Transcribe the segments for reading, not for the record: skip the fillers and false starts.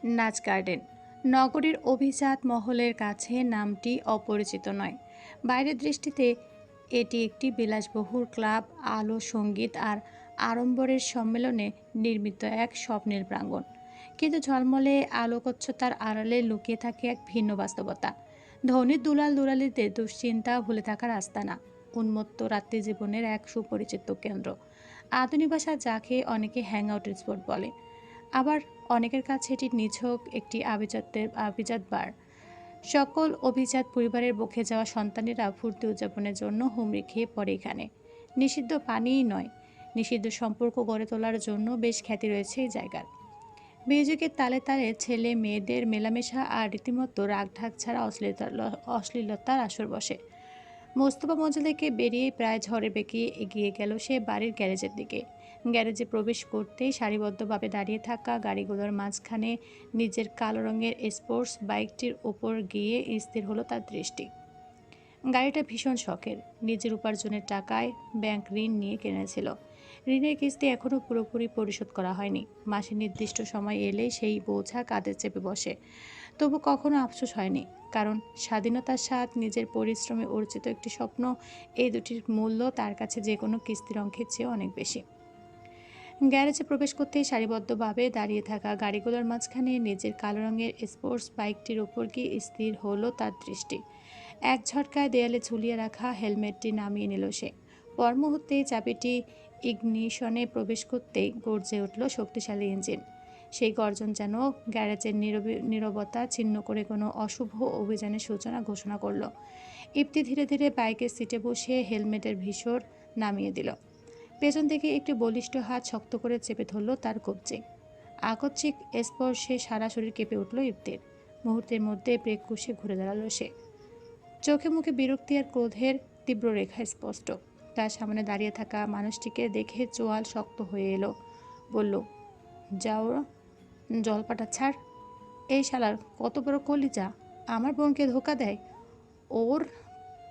নাচ গার্ডেন নগরীর অভিজাত মহলের কাছে নামটি অপরিচিত নয়। বাইরের দৃষ্টিতে এটি একটি বিলাসবহুল ক্লাব, আলো, সঙ্গীত আর আড়ম্বরের সম্মেলনে নির্মিত এক স্বপ্নের প্রাঙ্গণ। কিন্তু ঝলমলে আলোকচ্ছতার আড়ালে লুকিয়ে থাকে এক ভিন্ন বাস্তবতা। ধনী দুলাল দুলালিদের দুশ্চিন্তা, ভুলে থাকার আস্তানা, উন্মত্ত রাত্রি জীবনের এক সুপরিচিত কেন্দ্র। আধুনিক ভাষা যাকে অনেকে হ্যাং আউটের স্পট বলে, আবার অনেকের কাছে এটি নিছক একটি আভিজাত বার। সকল অভিজাত পরিবারের বকে যাওয়া সন্তানেরা ফুর্তি উদযাপনের জন্য হুমড়ি খেয়ে পড়ে এখানে। নিষিদ্ধ পানিই নয়, নিষিদ্ধ সম্পর্ক গড়ে তোলার জন্য বেশ খ্যাতি রয়েছে এই জায়গার। মিউজিকের তালে তালে ছেলে মেয়েদের মেলামেশা আর রীতিমতো রাগঢাক ছাড়া অশ্লীলতার আসর বসে। মোস্তফা মঞ্জিল থেকে বেরিয়ে প্রায় ঝড়ে বেঁকিয়ে এগিয়ে গেল সে বাড়ির গ্যারেজের দিকে। গ্যারেজে প্রবেশ করতেই সারিবদ্ধভাবে দাঁড়িয়ে থাকা গাড়িগুলোর মাঝখানে নিজের কালো রঙের স্পোর্টস বাইকটির ওপর গিয়ে স্থির হলো তার দৃষ্টি। গাড়িটা ভীষণ শখের, নিজের উপার্জনের টাকায় ব্যাংক ঋণ নিয়ে কিনেছিল। ঋণের কিস্তি এখনও পুরোপুরি পরিশোধ করা হয়নি। মাসের নির্দিষ্ট সময় এলেই সেই বোঝা কাঁধে চেপে বসে। তবু কখনো আফসোস হয়নি, কারণ স্বাধীনতার স্বাদ, নিজের পরিশ্রমে অর্জিত একটি স্বপ্ন, এই দুটির মূল্য তার কাছে যে কোনো কিস্তির অঙ্কের চেয়ে অনেক বেশি। গ্যারেজে প্রবেশ করতেই সারিবদ্ধভাবে দাঁড়িয়ে থাকা গাড়িগুলোর মাঝখানে নিজের কালো রঙের স্পোর্টস বাইকটির ওপর গিয়ে স্থির হলো তার দৃষ্টি। এক ঝটকায় দেয়ালে ঝুলিয়ে রাখা হেলমেটটি নামিয়ে নিল সে। পর মুহূর্তেই চাবিটি ইগনিশনে প্রবেশ করতেই গর্জে উঠল শক্তিশালী ইঞ্জিন। সেই গর্জন যেন গ্যারেজের নীরবতা ছিন্ন করে কোনো অশুভ অভিযানের সূচনা ঘোষণা করল। ইপ্তি ধীরে ধীরে বাইকের সিটে বসে হেলমেটের ভিসর নামিয়ে দিল। পেছন থেকে একটি বলিষ্ঠ হাত শক্ত করে চেপে ধরল তার কবজি। আকস্মিক স্পর্শে সারা শরীর কেঁপে উঠল ইপ্তির। মুহূর্তের মধ্যে ব্রেক কষে ঘুরে দাঁড়ালো সে। চোখে মুখে বিরক্তি আর ক্রোধের তীব্র রেখা স্পষ্ট। তার সামনে দাঁড়িয়ে থাকা মানুষটিকে দেখে চোয়াল শক্ত হয়ে এলো। বলল, যাও, জলপাটা ছাড়। এই শালার কত বড় কলিজা, আমার বোনকে ধোকা দেয়। ওর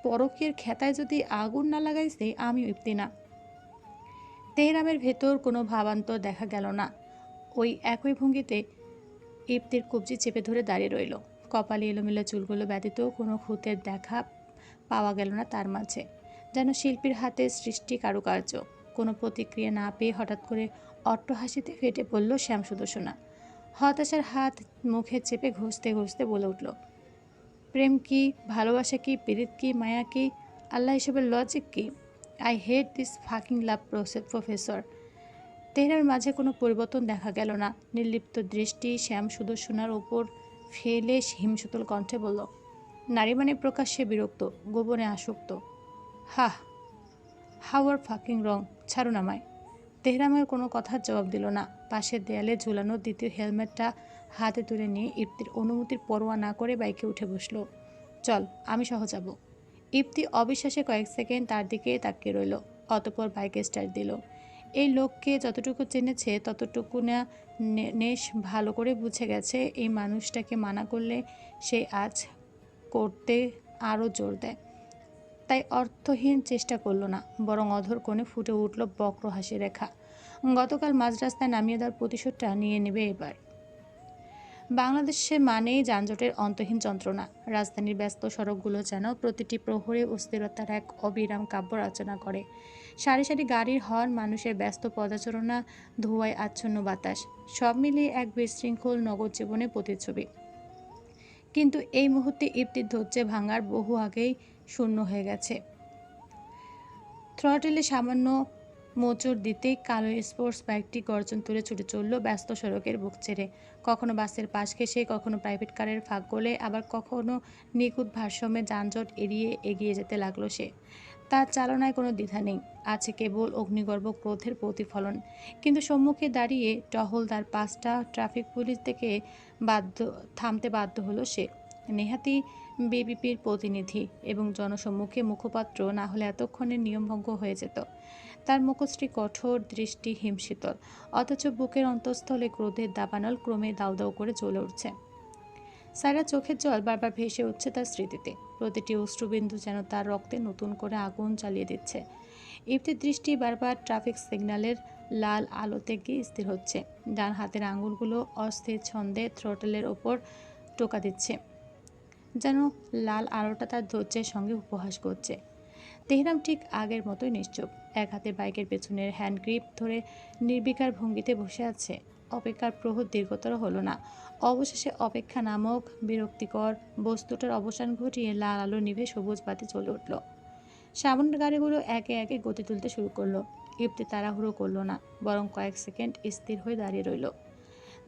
পরকীয়ের খেতায় যদি আগুন না লাগাইছে আমি ইপ্তি না। তেহরামের ভেতর কোনো ভাবান্তর দেখা গেল না। ওই একই ভঙ্গিতে ইপ্তির কবজি চেপে ধরে দাঁড়িয়ে রইল। কপালে এলোমেলো চুলগুলো ব্যতীত কোনো খুঁতের দেখা পাওয়া গেল না তার মাঝে। যেন শিল্পীর হাতে সৃষ্টি কারুকার্য। কোনো প্রতিক্রিয়া না পেয়ে হঠাৎ করে অট্টহাসিতে ফেটে পড়ল শ্যামসুদর্শনা। হতাশার হাত মুখে চেপে ঘষতে ঘষতে বলে উঠল, প্রেম কি, ভালোবাসা কি, পীড়িত কি, মায়া কি, আল্লাহ এসবের লজিক কি? I hate this fucking love professor. তেহরার মাঝে কোনো পরিবর্তন দেখা গেল না। নির্লিপ্ত দৃষ্টি শ্যাম সুদর্শনার ওপর ফেলে হিমশীতল কণ্ঠে বলল, নারী মানে প্রকাশ্যে বিরক্ত, গোপনে আসক্ত। হাহ, হাওয়ার ফাকিং রং, ছাড়ুন আমায়। তেহরামের কোনো কথার জবাব দিল না। পাশের দেয়ালে ঝুলানো দ্বিতীয় হেলমেটটা হাতে তুলে নিয়ে ইপ্তির অনুমতির পরোয়া না করে বাইকে উঠে বসল। চল, আমি সহ যাব। ইপ্তি অবিশ্বাসে কয়েক সেকেন্ড তার দিকে তাকিয়ে রইল, অতঃপর বাইকে স্টার্ট দিল। এই লোককে যতটুকু চিনেছে ততটুকু না নেশ ভালো করে বুঝে গেছে এই মানুষটাকে মানা করলে সে আজ করতে আরও জোর দেয়। তাই অর্থহীন চেষ্টা করল না, বরং অধর কোণে ফুটে উঠল বক্র হাসি রেখা। গতকাল মাঝ রাস্তায় নামিয়ে দেওয়ার প্রতিশোধটা নিয়ে নেবে এবার। বাংলাদেশে মানেই যানজটের অন্তহীন যন্ত্রণা। রাজধানীর ব্যস্ত সড়কগুলো যেন প্রতিটি প্রহরে অস্থিরতার এক অবিরাম কাব্য রচনা করে। সারি সারি গাড়ির হর্ন, মানুষের ব্যস্ত পদাচরণা, ধোঁয়ায় আচ্ছন্ন বাতাস, সব মিলিয়ে এক বিশৃঙ্খল নগর জীবনের প্রতিচ্ছবি। কিন্তু এই মুহূর্তে ইপ্তির ধৈর্য ভাঙার বহু আগেই শূন্য হয়ে গেছে। থ্রটেলে সামান্য মোচড় দিতেই কালো স্পোর্টস বাইকটি গর্জন তুলে ছুটে চলল ব্যস্ত সড়কের বুক ছেড়ে। কখনো বাসের পাশ ঘেঁষে, কখনো প্রাইভেট কারের ফাঁক গলে, আবার কখনো নিখুঁত ভারসাম্যে যানজট এড়িয়ে এগিয়ে যেতে লাগলো সে। তার চালনায় কোনো দ্বিধা নেই, আছে কেবল অগ্নিগর্ভ ক্রোধের প্রতিফলন। কিন্তু সম্মুখে দাঁড়িয়ে টহলদার 5টা ট্রাফিক পুলিশ থেকে থামতে বাধ্য হলো সে। নেহাতি বিবিপির প্রতিনিধি এবং জনসম্মুখে মুখপাত্র না হলে এতক্ষণে নিয়মভঙ্গ হয়ে যেত। তার মুখশ্রী কঠোর, দৃষ্টি হিমশীতল, অথচ বুকের অন্তঃস্থলে ক্রোধের দাবানল ক্রমে দাউ দাউ করে জ্বলে উঠছে। সায়রার চোখের জল বারবার ভেসে উঠছে তার স্মৃতিতে। প্রতিটি অশ্রুবিন্দু যেন তার রক্তে নতুন করে আগুন জ্বালিয়ে দিচ্ছে। ইপ্তির দৃষ্টি বারবার ট্রাফিক সিগন্যালের লাল আলোতে গিয়ে স্থির হচ্ছে। ডান হাতের আঙুলগুলো অস্থির ছন্দে থ্রোটলের ওপর টোকা দিচ্ছে, যেন লাল আলোটা তার ধৈর্যের সঙ্গে উপহাস করছে। তেহরাম ঠিক আগের মতোই নিশ্চুপ, এক হাতে বাইকের পেছনের হ্যান্ড গ্রিপ ধরে নির্বিকার ভঙ্গিতে বসে আছে। অপেক্ষার প্রহর দীর্ঘতর হলো না। অবশেষে অপেক্ষা নামক বিরক্তিকর বস্তুটার অবসান ঘটিয়ে লাল আলো নিভে সবুজ বাতি জ্বলে উঠল। সামনের গাড়িগুলো একে একে গতি তুলতে শুরু করলো। ইপ্তি তাড়াহুড়ো করলো না, বরং কয়েক সেকেন্ড স্থির হয়ে দাঁড়িয়ে রইল।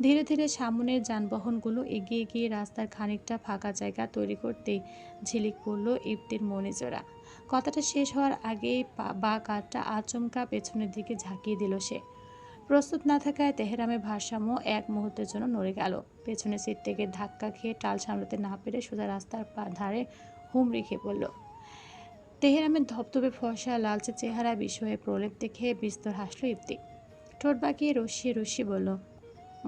ধীরে ধীরে সামনের যানবাহনগুলো এগিয়ে গিয়ে রাস্তার খানিকটা ফাঁকা জায়গা তৈরি করতেই ঝিলিক পড়ল ইপ্তির মনে জোড়া। কথাটা শেষ হওয়ার আগেই বা কাঠটা আচমকা পেছনের দিকে ঝাঁকিয়ে দিল সে। প্রস্তুত না থাকায় তেহরামের ভারসাম্য এক মুহূর্তের জন্য নড়ে গেল। পেছনের সিট থেকে ধাক্কা খেয়ে টাল সামলাতে না পেরে সোজা রাস্তার ধারে হুমড়ি খেয়ে পড়ল। তেহরামের ধবধবে ফর্সা লালচে চেহারা বিস্ময়ে প্রলেপ দেখে বিস্তর হাসল ইপ্তি। ঠোঁট বাঁকিয়ে রসিয়ে রসিয়ে বলল,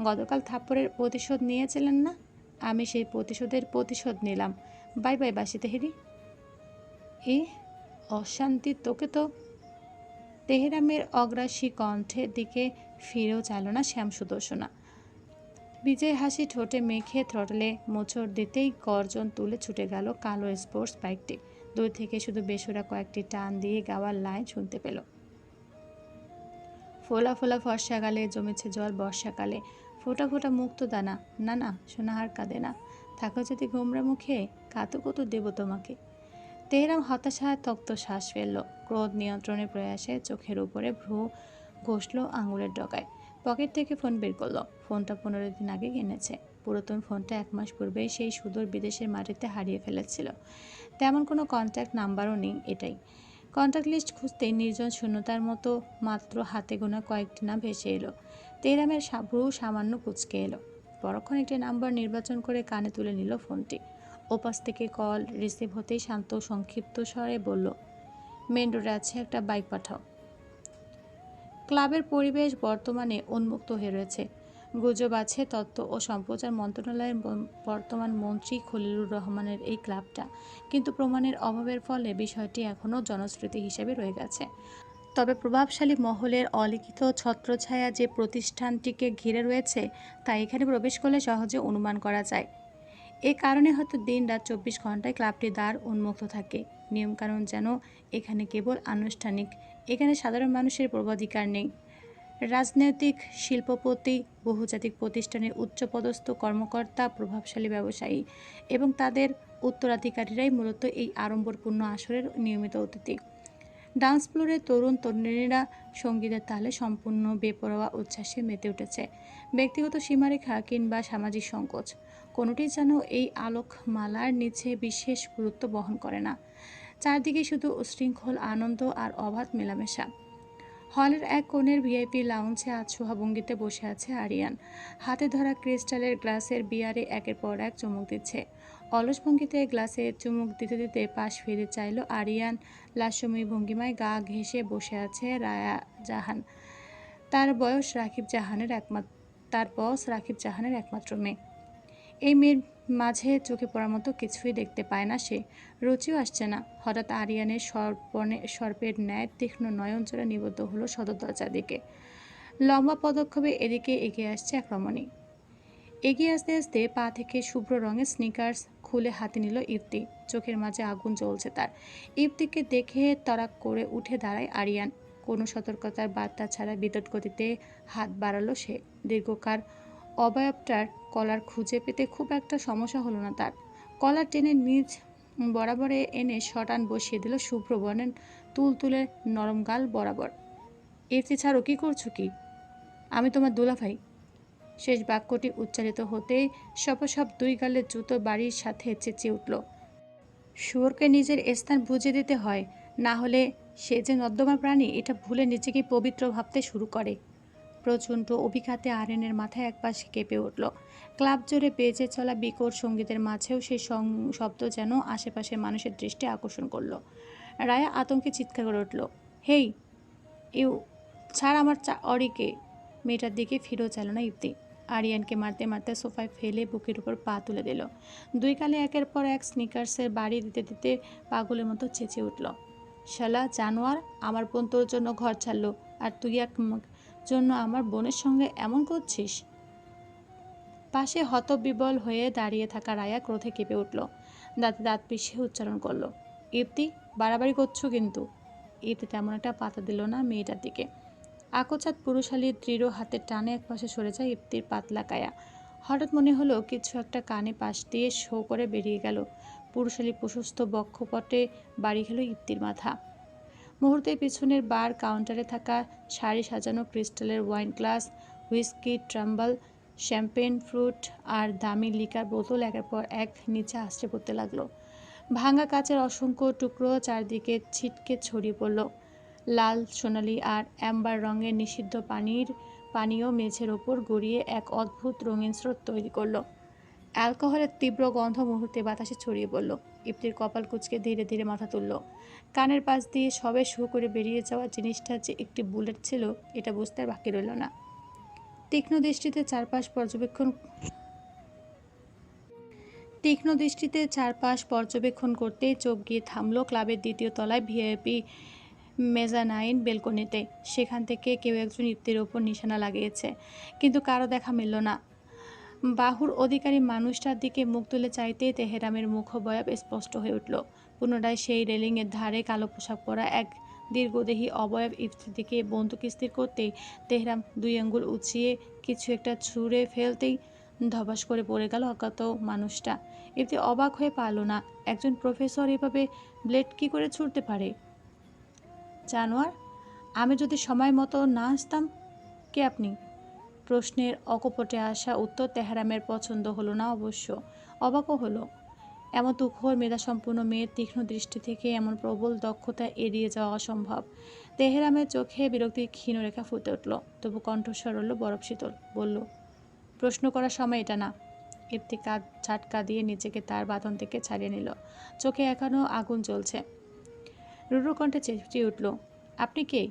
গতকাল থাপ্পড়ের প্রতিশোধ নিয়েছিলেন না? আমি সেই প্রতিশোধ নিলাম। বাই বাই বাসি তেহেরি। এ অশান্তি, তোকে তো। তেহরামের অগ্রাসী কণ্ঠের দিকে ফিরেও চাইল না শ্যাম সুদর্শনা। বিজয় হাসি ঠোঁটে মেখে থ্রটলে মোচড় দিতেই গর্জন তুলে ছুটে গেল কালো স্পোর্টস বাইকটি। দূর থেকে শুধু বেসুরা কয়েকটি টান দিয়ে গাওয়ার লাইন শুনতে পেল। ফোলা ফোলা ফর্ষাকালে জমেছে জল বর্ষাকালে, ফোটা ফোটা মুক্ত দানা, না না সোনাহার কাঁদে না, থাকো যদি গোমরা মুখে, কাতু কত দেব তোমাকে। তেহরাম হতাশায় তপ্ত শ্বাস ফেলল। ক্রোধ নিয়ন্ত্রণের প্রয়াসে চোখের উপরে ভ্রু ঘষল আঙুলের ডগায়। পকেট থেকে ফোন বের করলো। ফোনটা 15 দিন আগে কিনেছে। পুরাতন ফোনটা 1 মাস পূর্বেই সেই সুদূর বিদেশের মাটিতে হারিয়ে ফেলেছিল। তেমন কোনো কন্ট্যাক্ট নাম্বারও নেই এটাই। কন্ট্যাক্ট লিস্ট খুঁজতেই নির্জন শূন্যতার মতো মাত্র হাতে গোনা কয়েকটি নাম ভেসে এলো। তেহরামের ভ্রু সামান্য কুঁচকে এলো। পরক্ষণ একটি নাম্বার নির্বাচন করে কানে তুলে নিল ফোনটি। ওপাশ থেকে কল রিসিভ হতেই শান্ত সংক্ষিপ্ত স্বরে বলল, মেন রোডে আছে, একটা বাইক পাঠাও। ক্লাবের পরিবেশ বর্তমানে উন্মুক্ত হয়ে রয়েছে। গুজব আছে তথ্য ও সম্প্রচার মন্ত্রণালয়ের বর্তমান মন্ত্রী খলিলুর রহমানের এই ক্লাবটা, কিন্তু প্রমাণের অভাবের ফলে বিষয়টি এখনও জনশ্রুতি হিসেবে রয়ে গেছে। তবে প্রভাবশালী মহলের অলিখিত ছত্রছায়া যে প্রতিষ্ঠানটিকে ঘিরে রয়েছে তা এখানে প্রবেশ করলে সহজে অনুমান করা যায়। এ কারণে হয়তো দিন রাত 24 ঘন্টায় ক্লাবটির দ্বার উন্মুক্ত থাকে। নিয়মকানুন যেন এখানে কেবল আনুষ্ঠানিক, এখানে সাধারণ মানুষের প্রবেশাধিকার নেই। রাজনৈতিক, শিল্পপতি, বহুজাতিক প্রতিষ্ঠানের উচ্চপদস্থ কর্মকর্তা, প্রভাবশালী ব্যবসায়ী এবং তাদের উত্তরাধিকারীরাই মূলত এই আড়ম্বরপূর্ণ আসরের নিয়মিত অতিথি। ডান্স ফ্লোরে তরুণ তরুণীরা সঙ্গীতের তালে সম্পূর্ণ বেপরোয়া উচ্ছ্বাসে মেতে উঠেছে। ব্যক্তিগত সীমারেখা কিংবা সামাজিক সংকোচ কোনোটি যেন এই আলোকমালার নিচে বিশেষ গুরুত্ব বহন করে না। চারদিকে শুধু উচ্ছৃঙ্খল আনন্দ আর অবাধ মেলামেশা। হলের এক কোণের ভিআইপি লাউঞ্জে আজ সোহাভঙ্গিতে বসে আছে আরিয়ান। হাতে ধরা ক্রিস্টালের গ্লাসের বিয়ারে একের পর এক চুমুক দিচ্ছে। অলস ভঙ্গিতে গ্লাসে চুমুক দিতে দিতে পাশ ফিরে চাইল আরিয়ান। লাস্যময়ী ভঙ্গিমায় গা ঘেঁষে বসে আছে রায়া জাহান। তার বস রাকিব জাহানের একমাত্র মেয়ে। এই মেয়ের মাঝে চোখে পড়ার মতো কিছুই দেখতে পায় না সে, রুচিও আসছে না। হঠাৎ আরিয়ানের সর্পের ন্যায় তীক্ষ্ণ নয়নজোড়া নিবদ্ধ হলো সদর দরজার দিকে। লম্বা পদক্ষেপে এদিকে এগিয়ে আসছে এক রমণী। এগিয়ে আসতে আসতে পা থেকে শুভ্র রঙের স্নিকার্স খুলে হাতে নিল ইফতি। চোখের মাঝে আগুন জ্বলছে তার। ইফতিকে দেখে তড়াক করে উঠে দাঁড়ায় আরিয়ান। কোনো সতর্কতার বার্তা ছাড়া বিদ্যুৎ গতিতে হাত বাড়ালো সে। দীর্ঘকার অবয়বটার কলার খুঁজে পেতে খুব একটা সমস্যা হলো না তার। কলার টেনে নিজ বরাবরে এনে শটান বসিয়ে দিল শুভ্র বর্ণের তুলতুলে নরম গাল বরাবর। ইফতি ছাড়ো, কি করছো কি? আমি তোমার দুলাভাই। শেষ বাক্যটি উচ্চারিত হতেই সপসপ 2 গালের জুতো বাড়ির সাথে চেঁচিয়ে উঠল। শুয়োরকে নিজের স্থান বুঝিয়ে দিতে হয়, না হলে সে যে নর্দমা প্রাণী এটা ভুলে নিজেকে পবিত্র ভাবতে শুরু করে। প্রচণ্ড অভিঘাতে আরিয়ানের মাথায় একপাশে কেঁপে উঠল। ক্লাব জুড়ে বেজে চলা বিকট সঙ্গীতের মাঝেও সেই শব্দ যেন আশেপাশের মানুষের দৃষ্টি আকর্ষণ করল। রায়া আতঙ্কে চিৎকার করে উঠল, হেই ইউ, ছাড় আমার অরিকে। মেয়েটার দিকে ফিরেও চাইল না ইফতি। আরিয়ানকে মারতে মারতে সোফায় ফেলে বুকের উপর পা তুলে দিল। 2 গালে একের পর এক স্নিকার্সের বাড়ি দিতে দিতে পাগলের মতো চেঁচিয়ে উঠল, শালা জানোয়ার, আমার বোন তোর জন্য ঘর ছাড়লো আর জন্য আমার বোনের সঙ্গে এমন করছিস? পাশে হতবিবল হয়ে দাঁড়িয়ে থাকা রায়া ক্রোধে কেঁপে উঠল। দাঁতে দাঁত পিষে উচ্চারণ করলো, ইপ্তি, বাড়াবাড়ি করছো কিন্তু। ইপ্তি তেমন একটা পাতা দিল না মেয়েটার দিকে। আকোচাঁদ পুরুষালীর দৃঢ় হাতের টানে একপাশে সরে যায় ইপ্তির পাতলা কায়া। হঠাৎ মনে হলো কিছু একটা কানে পাশ দিয়ে শো করে বেরিয়ে গেল। পুরুষালী প্রশস্ত বক্ষপটে বাড়ি গেল ইপ্তির মাথা। মুহূর্তে পিছনের বার কাউন্টারে থাকা সারি সাজানো ক্রিস্টালের wine glass, whisky, tumbler, champagne, fruit আর দামি লিকার বোতল একের পর এক নিচে আছড়ে পড়তে লাগলো। ভাঙা কাচের অসংখ্য টুকরো চারদিকে ছিটকে ছড়িয়ে পড়ল। লাল, সোনালি আর অ্যাম্বার রঙের নিষিদ্ধ পানীয় মেঝের ওপর গড়িয়ে এক অদ্ভুত রঙিন স্রোত তৈরি করলো। অ্যালকোহলের তীব্র গন্ধ মুহূর্তে বাতাসে ছড়িয়ে পড়ল। ইপ্তির কপাল কুঁচকে ধীরে ধীরে মাথা তুলল। কানের পাশ দিয়ে সবে শু করে বেরিয়ে যাওয়া জিনিসটা যে একটি বুলেট ছিল এটা বুঝতে আর বাকি রইল না। তীক্ষ্ণ দৃষ্টিতে চারপাশ পর্যবেক্ষণ করতেই চোখ গিয়ে থামল ক্লাবের দ্বিতীয় তলায় ভিআইপি মেজানাইন বেলকনিতে। সেখান থেকে কেউ একজন ইপ্তির ওপর নিশানা লাগিয়েছে, কিন্তু কারো দেখা মিলল না। বাহুর অধিকারী মানুষটার দিকে মুখ তুলে চাইতে তেহরামের মুখবয়ব স্পষ্ট হয়ে উঠল। পুনরায় সেই রেলিংয়ের ধারে কালো পোশাক পরা এক দীর্ঘদেহী অবয়ব ইপ্তির দিকে বন্দুক স্থির করতেই তেহরাম 2 আঙ্গুল উঁচিয়ে কিছু একটা ছুঁড়ে ফেলতেই ধপাস করে পড়ে গেল অজ্ঞাত মানুষটা। ইপ্তি অবাক হয়ে পারল না, একজন প্রফেসর এভাবে ব্লেড কি করে ছুঁড়তে পারে? জানোয়ার, আমি যদি সময় মতো না আসতাম। কে আপনি? প্রশ্নের অকপটে আসা উত্তর তেহরামের পছন্দ হলো না অবশ্য, অবাকও হলো। এমন তুখোড় মেধাসম্পন্ন মেয়ের তীক্ষ্ণ দৃষ্টি থেকে এমন প্রবল দক্ষতা এড়িয়ে যাওয়া অসম্ভব। তেহরামের চোখে বিরক্তির ক্ষীণরেখা ফুটে উঠল, তবু কণ্ঠস্বর হলো বরফ শীতল। বলল, প্রশ্ন করার সময় এটা না। ইপ্তি কাঁধ ঝাটকা দিয়ে নিজেকে তার বাঁধন থেকে ছাড়িয়ে নিল। চোখে এখনও আগুন জ্বলছে। রুরু কণ্ঠে চেঁচিয়ে উঠল, আপনি কে?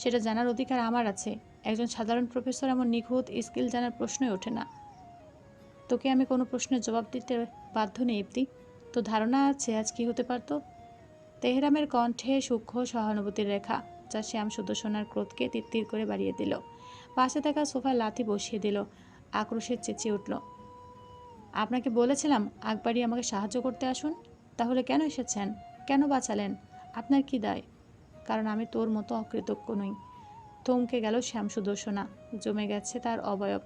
সেটা জানার অধিকার আমার আছে। একজন সাধারণ প্রফেসর এমন নিখুঁত স্কিল জানার প্রশ্নই ওঠে না। তোকে আমি কোনো প্রশ্নের জবাব দিতে বাধ্য নেই ইপ্তি। তো ধারণা আছে আজ কি হতে পারত? তেহরামের কণ্ঠে সূক্ষ্ম সহানুভূতির রেখা, যা শ্যাম সুদর্শনার ক্রোধকে তিত্তির করে বাড়িয়ে দিল। পাশে থাকা সোফায় লাথি বসিয়ে দিল। আক্রোশে চেঁচিয়ে উঠল, আপনাকে বলেছিলাম আকবরই আমাকে সাহায্য করতে আসুন। তাহলে কেন এসেছেন? কেন বাঁচালেন? আপনার কি দায়? কারণ আমি তোর মতো অকৃতজ্ঞ নই। থমকে গেল শ্যাম সুদর্শনা। জমে গেছে তার অবয়ব।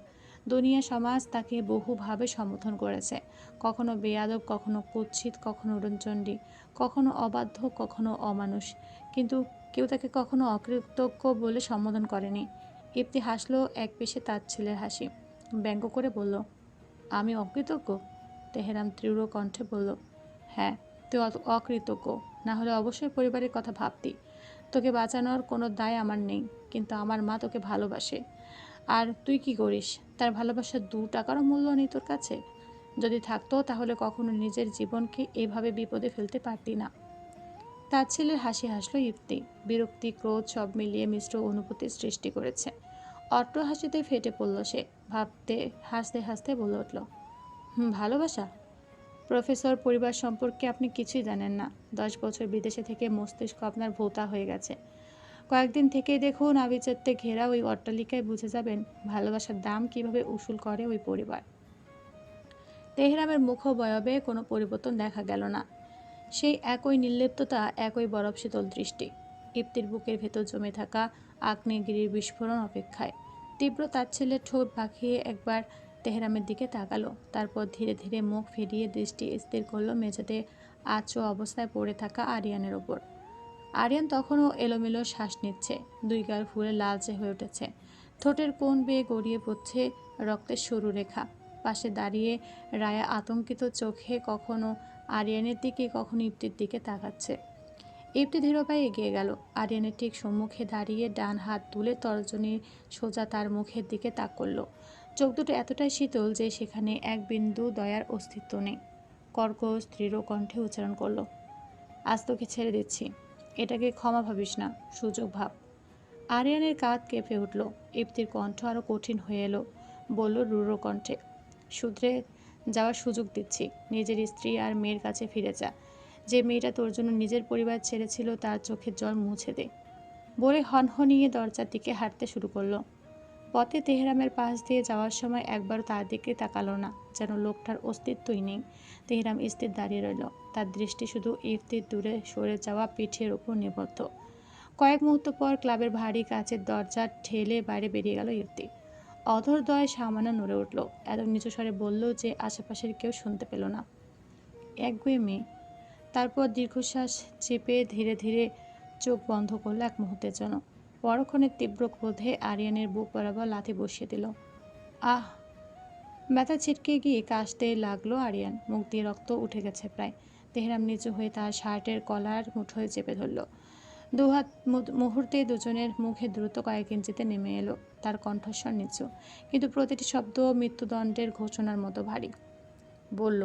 দুনিয়া সমাজ তাকে বহুভাবে সমর্থন করেছে, কখনো বেয়াদব, কখনো কুৎসিত, কখনো উড়নচণ্ডী, কখনো অবাধ্য, কখনো অমানুষ, কিন্তু কেউ তাকে কখনো অকৃতজ্ঞ বলে সম্বোধন করেনি। ইপ্তি হাসলো এক পেশে তার ছেলের হাসি, ব্যঙ্গ করে বলল, আমি অকৃতজ্ঞ? তেহরাম দৃঢ় কণ্ঠে বলল, হ্যাঁ, তুই অকৃতজ্ঞ। না হলে অবশ্যই পরিবারের কথা ভাবতি। তোকে বাঁচানোর কোনো দায় আমার নেই, কিন্তু আমার মা তোকে ভালোবাসে। আর তুই কি করিস? তার ভালোবাসার 2 টাকারও মূল্য নেই তোর কাছে। যদি থাকতো তাহলে কখনো নিজের জীবনকে এভাবে বিপদে ফেলতে পারতি না। তার ছেলের হাসি হাসলো ইপ্তি। বিরক্তি, ক্রোধ সব মিলিয়ে মিশ্র অনুভূতির সৃষ্টি করেছে। অট্ট হাসিতে ফেটে পড়ল সে। হাসতে হাসতে বলে উঠল, ভালোবাসা? প্রফেসর, পরিবার সম্পর্কে আপনি কিছুই জানেন না। 10 বছর বিদেশে থেকে মস্তিষ্ক আপনার ভোঁতা হয়ে গেছে। কয়েকদিন থেকেই দেখুন আভিজাত্যে ঘেরা ওই অট্টালিকায় বুঝে যাবেন ভালোবাসার দাম কিভাবে উসুল করে ওই পরিবার। তেহরামের মুখবয়বে কোনো পরিবর্তন দেখা গেল না। সেই একই নির্লিপ্ততা, একই বরফ শীতল দৃষ্টি। ইপ্তির বুকের ভেতর জমে থাকা আগ্নেয়গিরির বিস্ফোরণ অপেক্ষায়। তীব্র তাচ্ছিল্যের ঠোঁট পাকিয়ে একবার তেহরামের দিকে তাকালো, তারপর ধীরে ধীরে মুখ ফিরিয়ে দৃষ্টি স্থির করলো মেঝেতে আচো অবস্থায় পড়ে থাকা আরিয়ানের ওপর। আরিয়ান তখনও এলোমেলো শ্বাস নিচ্ছে, 2 গাল ফুলে লালচে হয়ে উঠেছে, ঠোঁটের কোণ বেয়ে গড়িয়ে পড়ছে রক্তের সরু রেখা। পাশে দাঁড়িয়ে রায়া আতঙ্কিত চোখে কখনো আরিয়ানের দিকে, কখনো ইপ্তির দিকে তাকাচ্ছে। ইপ্তি ধীর পায়ে এগিয়ে গেল। আরিয়ানের ঠিক সম্মুখে দাঁড়িয়ে ডান হাত তুলে তর্জনী সোজা তার মুখের দিকে তাক করল। চোখ দুটো এতটাই শীতল যে সেখানে এক বিন্দু দয়ার অস্তিত্ব নেই। কর্কশ দৃঢ় কণ্ঠে উচ্চারণ করল, আজ তোকে ছেড়ে দিচ্ছি। এটাকে ক্ষমা ভাবিস না, সুযোগ ভাব। আরিয়ানের কাঁধ কেঁপে উঠল। ইপ্তির কণ্ঠ আরও কঠিন হয়ে এলো। বলল রূঢ় কণ্ঠে, শুধরে যাওয়ার সুযোগ দিচ্ছি। নিজের স্ত্রী আর মেয়ের কাছে ফিরে যা। যে মেয়েটা তোর জন্য নিজের পরিবার ছেড়েছিল তার চোখের জল মুছে দে। বলে হনহনিয়ে দরজার দিকে হাঁটতে শুরু করলো। পথে তেহরামের পাশ দিয়ে যাওয়ার সময় একবারও তার দিকে তাকালো না, যেন লোকটার অস্তিত্বই নেই। তেহরাম স্থির দাঁড়িয়ে রইল, তার দৃষ্টি শুধু ইফতির দূরে সরে যাওয়া পিঠের উপর নিবদ্ধ। কয়েক মুহূর্ত পর ক্লাবের ভারী কাচের দরজা ঠেলে বাইরে বেরিয়ে গেল ইফতি। অধরদ্বয় সামান্য নড়ে উঠল, এত নিচু স্বরে বলল যে আশেপাশের কেউ শুনতে পেল না। একগুঁয়ে মেয়ে। তারপর দীর্ঘশ্বাস চেপে ধীরে ধীরে চোখ বন্ধ করলো এক মুহূর্তের জন্য। পরক্ষণের তীব্র ক্রোধে আরিয়ানের বুক বরাবর লাথি বসিয়ে দিল। আহ! ব্যথা ছিটকে গিয়ে কাশতে লাগলো আরিয়ান, মুখ দিয়ে রক্ত উঠে গেছে প্রায়। তেহরাম নিচু হয়ে তার শার্টের কলার মুঠোয় চেপে ধরল। দুহাত মুহূর্তে দুজনের মুখে দ্রুত কয়েক ইঞ্চিতে নেমে এলো। তার কণ্ঠস্বর নিচু, কিন্তু প্রতিটি শব্দ মৃত্যুদণ্ডের ঘোষণার মতো ভারী। বলল,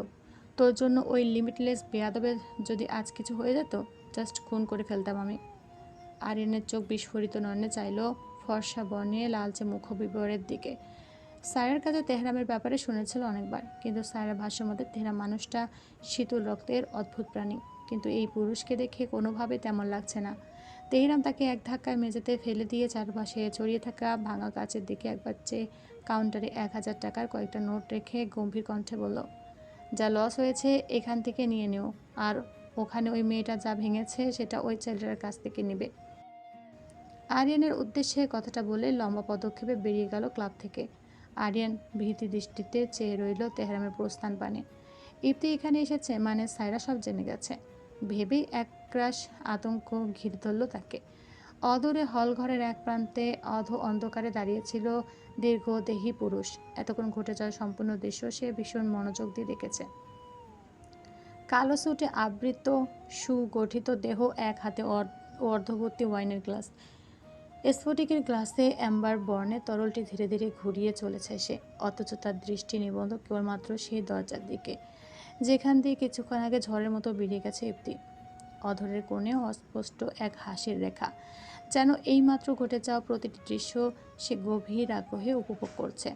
তোর জন্য ওই লিমিটলেস বেয়াদবের যদি আজ কিছু হয়ে যেত, জাস্ট খুন করে ফেলতাম আমি। আরিয়ানের চোখ বিস্ফোরিত নয়নে চাইল ফর্সা বর্ণে লালচে মুখবিবরের দিকে। সায়রার কাছে তেহরামের ব্যাপারে শুনেছিল অনেকবার, কিন্তু সায়রা ভাষ্যমতে তেহরাম মানুষটা শীতল রক্তের অদ্ভুত প্রাণী, কিন্তু এই পুরুষকে দেখে কোনোভাবে তেমন লাগছে না। তেহরাম তাকে এক ধাক্কায় মেঝেতে ফেলে দিয়ে চারপাশে ছড়িয়ে থাকা ভাঙা কাচের দিকে একবার চেয়ে কাউন্টারে 1000 টাকার কয়েকটা নোট রেখে গম্ভীর কণ্ঠে বলল, যা লস হয়েছে এখান থেকে নিয়ে নিও, আর ওখানে ওই মেয়েটা যা ভেঙেছে সেটা ওই ছেলেটার কাছ থেকে নেবে। আরিয়ানের উদ্দেশ্যে কথাটা বলে লম্বা পদক্ষেপে বেরিয়ে গেল ক্লাব থেকে। আরিয়ান ভীতি দৃষ্টিতে চেয়ে রইল তেহরামের প্রস্থান পানে। ইফতি এখানে এসেছে মানে সায়রা সব জেনে গেছে ভেবেই একরাশ আতঙ্ক ঘিরে ধরল তাকে। অদূরে হলঘরের এক প্রান্তে অন্ধকারে দাঁড়িয়েছিল দীর্ঘদেহী পুরুষ। এতক্ষণ ঘটে যাওয়া সম্পূর্ণ দৃশ্য সে ভীষণ মনোযোগ দিয়ে দেখেছে। কালো স্যুটে আবৃত সুগঠিত দেহ, এক হাতে অর্ধভর্তি ওয়াইনের গ্লাস। স্ফটিকের গ্লাসে অ্যাম্বার বর্ণে তরলটি ধীরে ধীরে ঘুরিয়ে চলেছে সে, অথচ তার দৃষ্টি নিবদ্ধ কেবলমাত্র সেই দরজার দিকে, যেখান দিয়ে কিছুক্ষণ আগে ঝড়ের মতো বেরিয়ে গেছে ইফতি। অধরের কোণে অস্পষ্ট এক হাসির রেখা, যেন এইমাত্র ঘটে যাওয়া প্রতিটি দৃশ্য সে গভীর আগ্রহে উপভোগ করছে।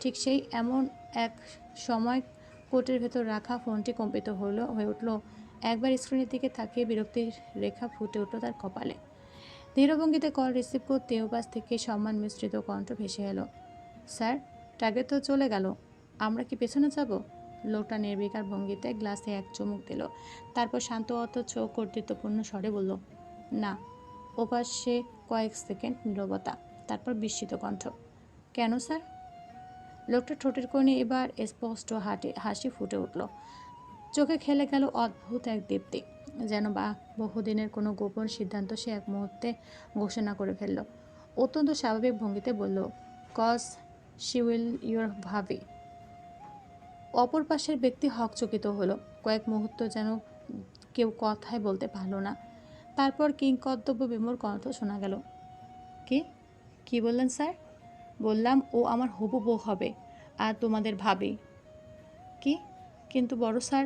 ঠিক সেই এমন এক সময় কোটের ভেতর রাখা ফোনটি কম্পিত হয়ে উঠল। একবার স্ক্রিনের দিকে তাকিয়ে বিরক্তির রেখা ফুটে উঠল তার কপালে। ধীরভঙ্গিতে কল রিসিভ করতে ওপাশ থেকে সম্মান মিশ্রিত কণ্ঠ ভেসে এলো, স্যার, টার্গেট তো চলে গেল, আমরা কি পেছনে যাব? লোকটা নির্বিকার ভঙ্গিতে গ্লাসে এক চুমুক দিল, তারপর শান্ত অথচ কর্তৃত্বপূর্ণ স্বরে বলল, না। ওপাশে কয়েক সেকেন্ড নীরবতা, তারপর বিস্মিত কণ্ঠ, কেন স্যার? লোকটা ঠোঁটের কোণে এবার স্পষ্ট হাসি ফুটে উঠল। চোখে খেলে গেল অদ্ভুত এক দীপ্তি, যেন বহুদিনের কোনো গোপন সিদ্ধান্ত সে এক মুহূর্তে ঘোষণা করে ফেলল। অত্যন্ত স্বাভাবিক ভঙ্গিতে বলল, কজ শি উইল ইউর ভাবি। অপর পাশের ব্যক্তি হকচকিত হলো। কয়েক মুহূর্ত যেন কেউ কথাই বলতে পারল না। তারপর কিংকর্তব্য বিমূঢ় কণ্ঠ শোনা গেল, কি বললেন স্যার? বললাম ও আমার হবু বউ হবে, আর তোমাদের ভাবি। কি? কিন্তু বড় স্যার,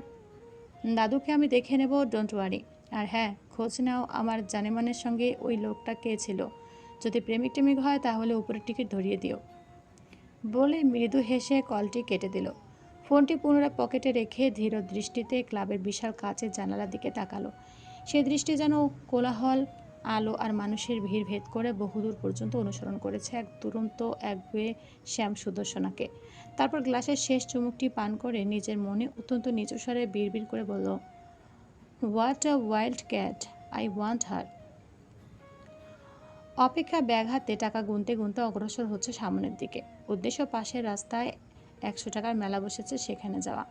দাদুকে আমি দেখে নেব, ডোন্ট ওয়ারি। আর হ্যাঁ, খোঁজ নাও আমার জানেমানের সঙ্গে ওই লোকটা কে ছিল। যদি প্রেমিক টেমিক হয় তাহলে উপরের টিকিট ধরিয়ে দিও। বলে মৃদু হেসে কলটি কেটে দিল। ফোনটি পুনরায় পকেটে রেখে ধীর দৃষ্টিতে ক্লাবের বিশাল কাচের জানালার দিকে তাকালো। সে দৃষ্টি যেন কোলাহল, আলো আর মানুষের ভিড় ভেদ করে বহুদূর পর্যন্ত অনুসরণ করেছে এক দুরন্ত একগুঁয়ে শ্যাম সুদর্শনাকে। তারপর গ্লাসের শেষ চুমুকটি পান করে নিজের মনে অত্যন্ত নিচু স্বরে বিড়বিড় করে বলল, what a wild cat, I want হার। অপেক্ষা ব্যাগ হাতে টাকা গুনতে গুনতে অগ্রসর হচ্ছে সামনের দিকে। উদ্দেশ্য পাশের রাস্তায় 100 টাকার মেলা বসেছে, সেখানে যাওয়া।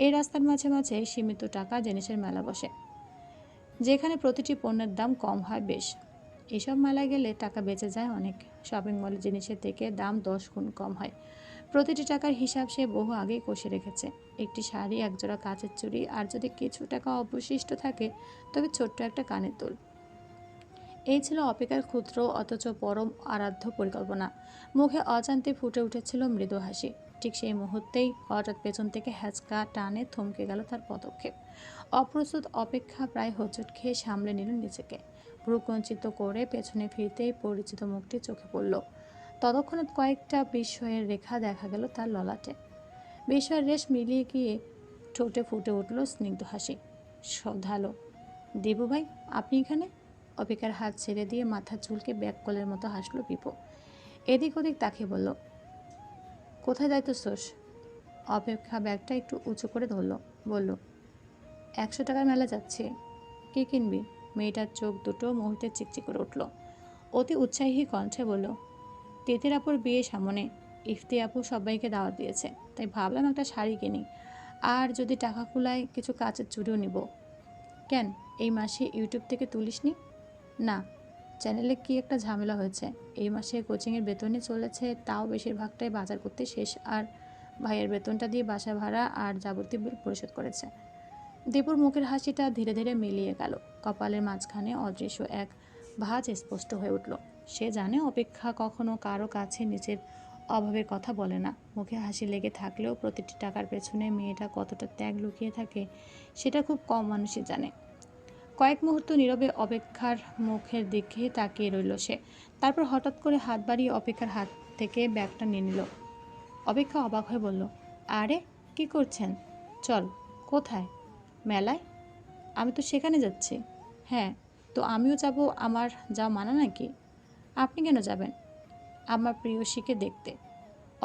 এই রাস্তার মাঝে মাঝে সীমিত টাকা জিনিসের মেলা বসে, যেখানে প্রতিটি পণ্যের দাম কম হয় বেশ। এসব মেলায় গেলে টাকা বেঁচে যায় অনেক। শপিং মলের জিনিসের থেকে দাম 10 গুণ কম হয়। প্রতিটি টাকার হিসাব সে বহু আগেই কষে রেখেছে। একটি শাড়ি, একজোড়া কাচের চুড়ি, আর যদি কিছু টাকা অবশিষ্ট থাকে তবে ছোট্ট একটা কানের দুল। এই ছিল অপেক্ষার ক্ষুদ্র অথচ পরম আরাধ্য পরিকল্পনা। মুখে অজান্তে ফুটে উঠেছিল মৃদু হাসি। ঠিক সেই মুহূর্তেই হঠাৎ পেছন থেকে হ্যাচকা টানে থমকে গেল তার পদক্ষেপ। অপ্রস্তুত অপেক্ষা প্রায় হোঁচট খেয়ে সামলে নিল নিজেকে। ভ্রুকুঞ্চিত করে পেছনে ফিরতেই পরিচিত মুখটি চোখে পড়ল। ততক্ষণে কয়েকটা বিস্ময়ের রেখা দেখা গেল তার ললাটে। বিস্ময়ের রেশ মিলিয়ে গিয়ে ঠোঁটে ফুটে উঠল স্নিগ্ধ হাসি। শ্রদ্ধালো, দেবু ভাই, আপনি এখানে? অপেক্ষার হাত ছেড়ে দিয়ে মাথা চুলকে ব্যাককলের মতো হাসল পিপো। এদিক ওদিক তাকিয়ে বলল, কোথায় যাইতেছোস? অপেক্ষা ব্যাগটা একটু উঁচু করে ধরল, বলল, 100 টাকার মেলা যাচ্ছে। কি কিনবি? মেয়েটার চোখ দুটো মুহূর্তে চিকচিক করে উঠল। অতি উৎসাহী কণ্ঠে বলল, তিতির আপুর বিয়ে সামনে, ইফতি আপু সবাইকে দাওয়াত দিয়েছে, তাই ভাবলাম একটা শাড়ি কিনি, আর যদি টাকা কুলায় কিছু কাচের চুড়িও নিব। কেন, এই মাসে ইউটিউব থেকে তুলিসনি? না, চ্যানেলে কি একটা ঝামেলা হয়েছে। এই মাসে কোচিংয়ের বেতনই চলেছে, তাও বেশিরভাগটাই বাজার করতে শেষ, আর ভাইয়ের বেতনটা দিয়ে বাসা ভাড়া আর যাবতীয় বিল পরিশোধ করেছে। দীপুর মুখের হাসিটা ধীরে ধীরে মিলিয়ে গেল, কপালের মাঝখানে অদৃশ্য এক ভাঁজ স্পষ্ট হয়ে উঠল। সে জানে অপেক্ষা কখনো কারো কাছে নিজের অভাবের কথা বলে না। মুখে হাসি লেগে থাকলেও প্রতিটি টাকার পেছনে মেয়েটা কতটা ত্যাগ লুকিয়ে থাকে সেটা খুব কম মানুষই জানে। কয়েক মুহূর্ত নীরবে অপেক্ষার মুখের দিকে তাকিয়ে রইল সে। তারপর হঠাৎ করে হাত বাড়িয়ে অপেক্ষার হাত থেকে ব্যাগটা নিয়ে নিল। অপেক্ষা অবাক হয়ে বলল, আরে কি করছেন? চল। কোথায়? মেলায়। আমি তো সেখানে যাচ্ছি। হ্যাঁ, তো আমিও যাব, আমার যা মানা নাকি? আপনি কেন যাবেন? আমার প্রিয়সীকে দেখতে।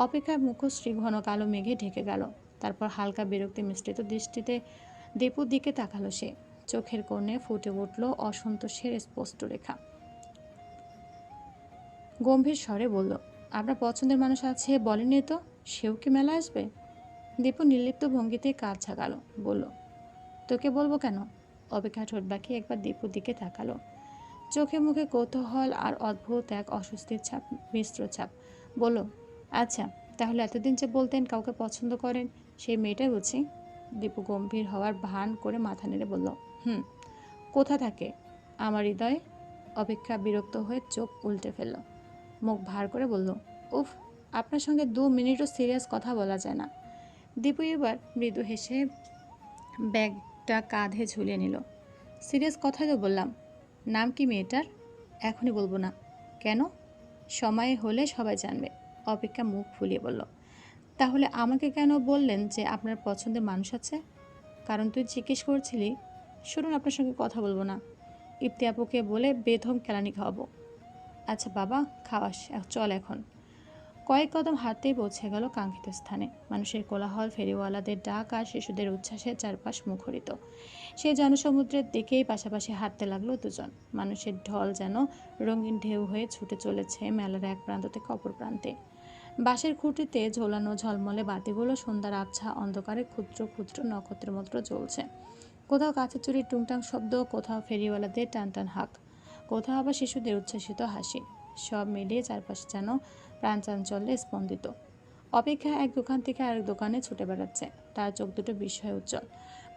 অপেক্ষার মুখশ্রী ঘন কালো মেঘে ঢেকে গেল। তারপর হালকা বিরক্তি মিশ্রিত দৃষ্টিতে দীপুর দিকে তাকালো সে। চোখের কোণে ফুটে উঠল অসন্তোষের স্পষ্ট রেখা। গম্ভীর স্বরে বলল, আপনার পছন্দের মানুষ আছে বলেনি তো, সেও কি মেলা আসবে? দীপু নির্লিপ্ত ভঙ্গিতে কাজ ঝাঁকালো, বলল, তোকে বলবো কেন? অপেক্ষা ঠোঁট বাঁকিয়ে একবার দীপুর দিকে তাকালো। চোখে মুখে কৌতূহল আর অদ্ভুত এক অস্বস্তির ছাপ, মিশ্র ছাপ। বলল, আচ্ছা, তাহলে এতদিন যে বলতেন কাউকে পছন্দ করেন, সেই মেয়েটাই বুঝি? দীপু গম্ভীর হওয়ার ভান করে মাথা নেড়ে বলল, হুম। কোথা থাকে? আমার হৃদয়ে। অপেক্ষা বিরক্ত হয়ে চোখ উল্টে ফেলল, মুখ ভার করে বলল, উফ, আপনার সঙ্গে 2 মিনিটও সিরিয়াস কথা বলা যায় না। দীপু এবার মৃদু হেসে ব্যাগটা কাঁধে ঝুলিয়ে নিল। সিরিয়াস কথাই তো বললাম। নাম কি মেয়েটার? এখনই বলবো না। কেন? সময় হলে সবাই জানবে। অপেক্ষা মুখ ফুলিয়ে বলল, তাহলে আমাকে কেন বললেন যে আপনার পছন্দের মানুষ আছে? কারণ তুই জিজ্ঞেস করছিলি। শুনুন, আপনার সঙ্গে কথা বলবো না। ইফতি আপুকে বলে বেধম কেলানি খাওয়াবো। আচ্ছা বাবা, খাওয়াস, চল এখন। কয়েক কদম হাঁটতেই পৌঁছে গেল কাঙ্ক্ষিত স্থানে। মানুষের কোলাহল, ফেরিওয়ালাদের ডাক আর শিশুদের উচ্ছ্বাসে চারপাশ মুখরিত। সেই জনসমুদ্রের দিকেই পাশাপাশি হাঁটতে লাগলো দুজন। মানুষের ঢল যেন রঙিন ঢেউ হয়ে ছুটে চলেছে মেলার এক প্রান্ত থেকে অপর প্রান্তে। বাঁশের খুঁটিতে ঝোলানো ঝলমলে বাতিগুলো সন্ধ্যার আবছা অন্ধকারে ক্ষুদ্র ক্ষুদ্র নক্ষত্রের মতো জ্বলছে। কোথাও কাঁচের চুরির টুংটাং শব্দ, কোথাও ফেরিওয়ালাদের টানটান হাঁক, কোথাও আবার শিশুদের উচ্ছ্বাসিত হাসি। সব মিলিয়ে চারপাশে যেন প্রাণচাঞ্চল্যে স্পন্দিত। অপেক্ষা এক দোকান থেকে আরেক দোকানে ছুটে বেড়াচ্ছে। তার চোখ দুটো বিস্ময়ে উজ্জ্বল।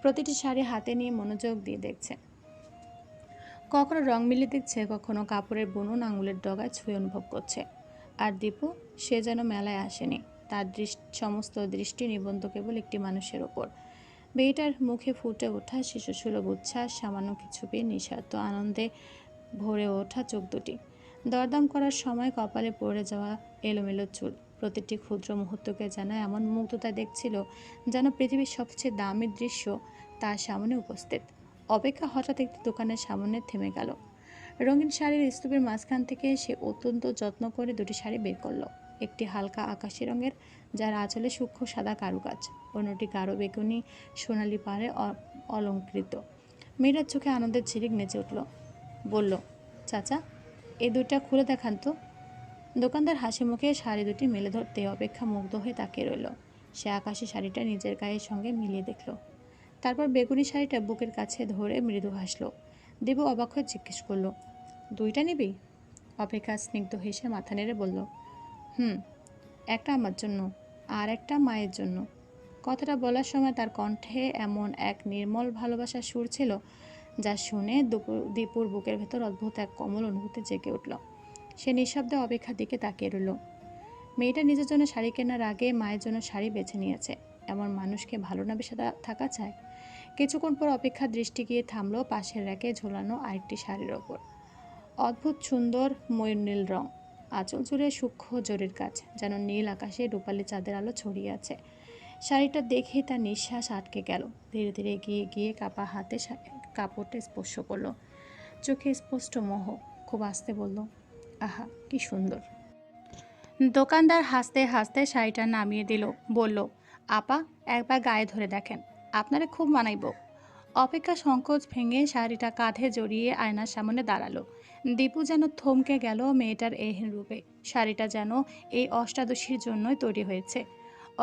প্রতিটি শাড়ি হাতে নিয়ে মনোযোগ দিয়ে দেখছে। কখনো রং মিলিয়ে দেখছে, কখনো কাপড়ের বুনন আঙুলের ডগায় ছুঁয়ে অনুভব করছে। আর দীপু, সে যেন মেলায় আসেনি। তার সমস্ত দৃষ্টি নিবদ্ধ কেবল একটি মানুষের ওপর। মেয়েটার মুখে ফুটে ওঠা শিশুসুলভ উচ্ছ্বাস, সামান্য কিছু পেয়ে নিঃস্বার্থ আনন্দে ভরে ওঠা চোখ দুটি, দরদাম করার সময় কপালে পড়ে যাওয়া এলোমেলো চুল, প্রতিটি ক্ষুদ্র মুহূর্তকে যেন এমন মুগ্ধতায় দেখছিল যেন পৃথিবীর সবচেয়ে দামি দৃশ্য তার সামনে উপস্থিত। অপেক্ষা হঠাৎ একটি দোকানের সামনে থেমে গেল। রঙিন শাড়ির স্তূপের মাঝখান থেকে সে অত্যন্ত যত্ন করে দুটি শাড়ি বের করলো। একটি হালকা আকাশি রঙের, যার আঁচলে সূক্ষ্ম সাদা কারুকাজ, অন্যটি গাঢ় বেগুনি সোনালি পাড়ে অলঙ্কৃত। মেয়েটার চোখে আনন্দের ঝিলিক নেচে উঠল, বলল, চাচা, এই দুইটা খুলে দেখান তো। দোকানদার হাসি মুখে শাড়ি দুটি মেলে ধরতে অপেক্ষা মুগ্ধ হয়ে তাকিয়ে রইল। সে আকাশি শাড়িটা নিজের গায়ের সঙ্গে মিলিয়ে দেখল। তারপর বেগুনি শাড়িটা বুকের কাছে ধরে মৃদু হাসল। দেবু অবাক হয়ে জিজ্ঞেস করল, দুইটা নিবি? অপেক্ষা স্নিগ্ধ হেসে মাথা নেড়ে বলল, হুম, একটা আমার জন্য আর একটা মায়ের জন্য। কথাটা বলার সময় তার কণ্ঠে এমন এক নির্মল ভালোবাসার সুর ছিল যা শুনে দীপুর বুকের ভেতর অদ্ভুত এক কোমল অনুভূতি জেগে উঠল। সে নিঃশব্দে অপেক্ষার দিকে তাকিয়ে রইল। মেয়েটা নিজের জন্য শাড়ি কেনার আগে মায়ের জন্য শাড়ি বেছে নিয়েছে। এমন মানুষকে ভালো না বেশে থাকা চায়। কিছুক্ষণ পর অপেক্ষার দৃষ্টি গিয়ে থামলো পাশের র্যাকে ঝোলানো আরেকটি শাড়ির ওপর। অদ্ভুত সুন্দর ময়ূর নীল রং, আঁচল জুড়ে সূক্ষ্ম জরির কাজ, যেন নীল আকাশে রূপালি চাঁদের আলো ছড়িয়ে আছে। শাড়িটা দেখে তার নিঃশ্বাস আটকে গেল। ধীরে ধীরে এগিয়ে গিয়ে কাপা হাতে কাপড়টা স্পর্শ করলো। চোখে স্পষ্ট মোহ। খুব আস্তে বলল, আহা, কি সুন্দর। দোকানদার হাসতে হাসতে শাড়িটা নামিয়ে দিল। বলল, আপা, একবার গায়ে ধরে দেখেন, আপনারে খুব মানাইব। অপেক্ষা সংকোচ ভেঙে শাড়িটা কাঁধে জড়িয়ে আয়নার সামনে দাঁড়ালো। দীপু যেন থমকে গেল মেয়েটার এহেন রূপে। শাড়িটা যেন এই অষ্টাদশীর জন্যই তৈরি হয়েছে।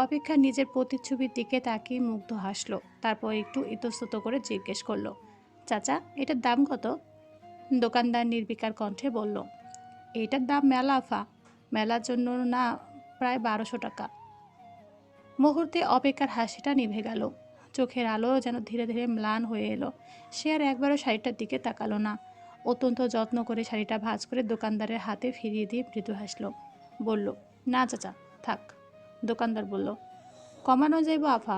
অপেক্ষা নিজের প্রতিচ্ছবির দিকে তাকিয়ে মুগ্ধ হাসলো। তারপর একটু ইতস্তত করে জিজ্ঞেস করলো, চাচা, এটার দাম কত? দোকানদার নির্বিকার কণ্ঠে বলল, এটার দাম মেলা আফা, মেলার জন্য না, প্রায় 1200 টাকা। মুহূর্তে অপেক্ষার হাসিটা নিভে গেল। চোখের আলো যেন ধীরে ধীরে ম্লান হয়ে এলো। সে আর একবারও শাড়িটার দিকে তাকালো না। অত্যন্ত যত্ন করে শাড়িটা ভাঁজ করে দোকানদারের হাতে ফিরিয়ে দিয়ে মৃদু হাসল। বলল, না চাচা, থাক। দোকানদার বলল, কমানো যাইব আফা?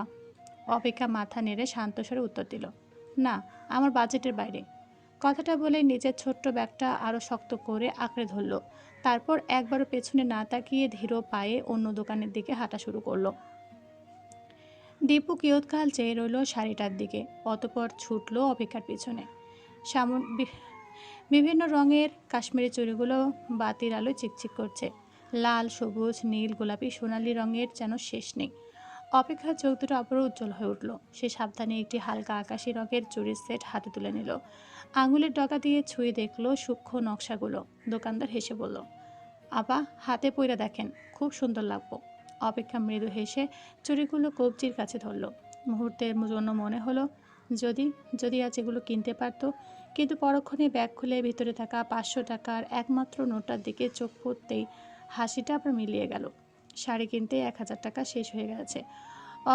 অপেক্ষা মাথা নেড়ে শান্ত স্বরে উত্তর দিল, না, আমার বাজেটের বাইরে। কথাটা বলে নিজের ছোট্ট ব্যাগটা আরও শক্ত করে আঁকড়ে ধরল। তারপর একবারও পেছনে না তাকিয়ে ধীর পায়ে অন্য দোকানের দিকে হাঁটা শুরু করলো। দীপু কিয়ৎকাল চেয়ে রইল শাড়িটার দিকে, অতপর ছুটল অপেক্ষার পিছনে। বিভিন্ন রঙের কাশ্মীরি চুড়িগুলো বাতির আলোয় চিকচিক করছে। লাল, সবুজ, নীল, গোলাপি, সোনালি রঙের যেন শেষ নেই। অপেক্ষার চোখ দুটো আবারও উজ্জ্বল হয়ে উঠল। সে সাবধানে একটি হালকা আকাশি রঙের চুড়ির সেট হাতে তুলে নিল। আঙুলের ডগা দিয়ে ছুঁয়ে দেখল সূক্ষ্ম নকশাগুলো। দোকানদার হেসে বলল, আপা, হাতে পইরা দেখেন, খুব সুন্দর লাগবো। অপেক্ষা মৃদু হেসে চুড়িগুলো কবজির কাছে ধরল। মুহূর্তের জন্য মনে হলো, যদি যদি আজ এগুলো কিনতে পারতো। কিন্তু পরক্ষণে ব্যাগ খুলে ভিতরে থাকা 500 টাকার একমাত্র নোটটার দিকে চোখ পড়তেই হাসিটা আবার মিলিয়ে গেল। শাড়ি কিনতে 1000 টাকা শেষ হয়ে গেছে।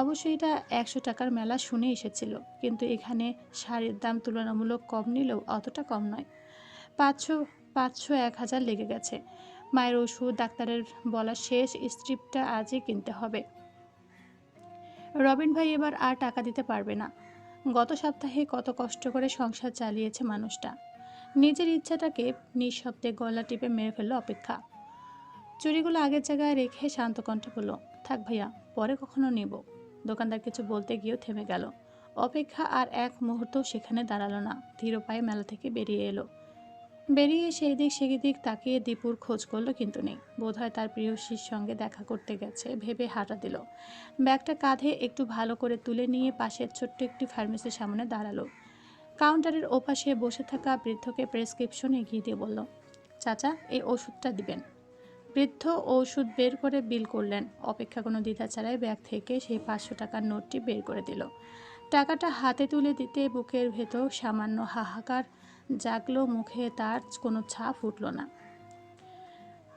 অবশ্যই এটা 100 টাকার মেলা শুনে এসেছিল, কিন্তু এখানে শাড়ির দাম তুলনামূলক কম নিলেও অতটা কম নয়। 500 500 1000 লেগে গেছে। মায়ের ওষুধ, ডাক্তারের বলা শেষ স্ট্রিপটা আজই কিনতে হবে। রবিন ভাই এবার আর টাকা দিতে পারবে না। গত সপ্তাহে কত কষ্ট করে সংসার চালিয়েছে মানুষটা। নিজের ইচ্ছাটাকে নিঃশব্দে গলা টিপে মেরে ফেলল অপেক্ষা। চুড়িগুলো আগের জায়গায় রেখে শান্ত কণ্ঠে বলল, থাক ভাইয়া, পরে কখনো নেব। দোকানদার কিছু বলতে গিয়েও থেমে গেল। অপেক্ষা আর এক মুহূর্ত সেখানে দাঁড়ালো না, ধীর পায়ে মেলা থেকে বেরিয়ে এলো। বেরিয়ে সেই দিক সেদিক তাকিয়ে দীপুর খোঁজ করলো, কিন্তু নেই। বোধহয় তার প্রিয়সীর সঙ্গে দেখা করতে গেছে ভেবে হাঁটা দিল। ব্যাগটা কাঁধে একটু ভালো করে তুলে নিয়ে পাশের ছোট্ট একটি ফার্মেসির সামনে দাঁড়ালো। কাউন্টারের ওপাশে বসে থাকা বৃদ্ধকে প্রেসক্রিপশন এগিয়ে দিয়ে বলল, চাচা, এই ওষুধটা দিবেন। বৃদ্ধ ওষুধ বের করে বিল করলেন। অপেক্ষা কোনো দ্বিধা ছাড়াই ব্যাগ থেকে সেই 500 টাকার নোটটি বের করে দিল। টাকাটা হাতে তুলে দিতে বুকের ভেতর সামান্য হাহাকার জাগলো, মুখে তার কোনো ছাপ ফুটল না।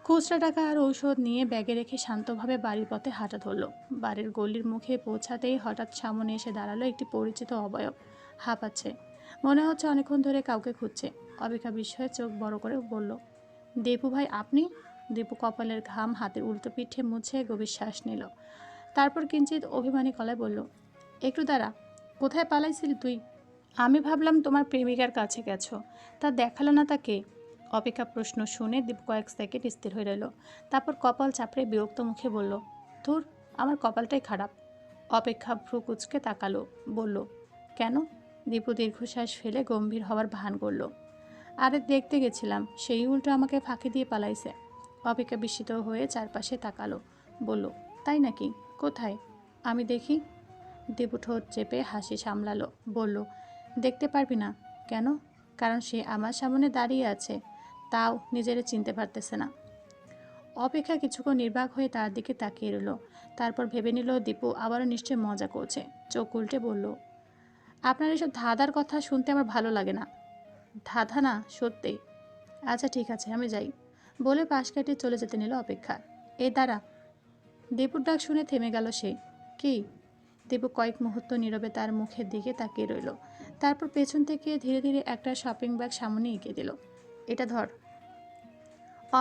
খুচরা টাকা আর ঔষধ নিয়ে ব্যাগে রেখে শান্তভাবে বাড়ির পথে হাঁটা ধরল। বাড়ির গলির মুখে পৌঁছাতেই হঠাৎ সামনে এসে দাঁড়ালো একটি পরিচিত অবয়ব। হাঁপাচ্ছে, মনে হচ্ছে অনেকক্ষণ ধরে কাউকে খুঁজছে। অপেক্ষা বিস্ময়ে চোখ বড় করে বলল, দীপু ভাই, আপনি? দীপু কপালের ঘাম হাতের উল্টো পিঠে মুছে গভীর শ্বাস নিল। তারপর কিঞ্চিত অভিমানী গলায় বলল, একটু দাঁড়া, কোথায় পালাইছিলি তুই? আমি ভাবলাম তোমার প্রেমিকার কাছে গেছো, তা দেখালো না তাকে। অপেক্ষা প্রশ্ন শুনে দীপ কয়েক সেকেন্ড স্থির হয়ে রইল। তারপর কপাল চাপড়ে বিরক্ত মুখে বলল, ধুর, আমার কপালটাই খারাপ। অপেক্ষা ভ্রু কুচকে তাকালো, বলল, কেন? দীপু দীর্ঘশ্বাস ফেলে গম্ভীর হওয়ার ভান করল, আরে দেখতে গেছিলাম, সেই উল্টো আমাকে ফাঁকি দিয়ে পালাইছে। অপেক্ষা বিস্মিত হয়ে চারপাশে তাকালো, বলল, তাই নাকি? কোথায়? আমি দেখি। দীপু ঠোঁট চেপে হাসি সামলালো, বলল, দেখতে পারবি না? কেন? কারণ সে আমার সামনে দাঁড়িয়ে আছে, তাও নিজেরে চিনতে পারতেছে না। অপেক্ষা কিছুক্ষণ নির্বাক হয়ে তার দিকে তাকিয়ে রইল। তারপর ভেবে নিল দীপু আবারও নিশ্চয় মজা করছে। চোখ উল্টে বলল, আপনার এসব ধাঁধার কথা শুনতে আমার ভালো লাগে না। ধাঁধা না, সত্যি। আচ্ছা ঠিক আছে, আমি যাই, বলে পাশ কাটিয়ে চলে যেতে নিল অপেক্ষা। এই দাঁড়া। দীপুর ডাক শুনে থেমে গেল সে। কি? দীপু কয়েক মুহূর্ত নীরবে তার মুখের দিকে তাকিয়ে রইল। তারপর পেছন থেকে ধীরে ধীরে একটা শপিং ব্যাগ সামনে এগিয়ে দিল। এটা ধর।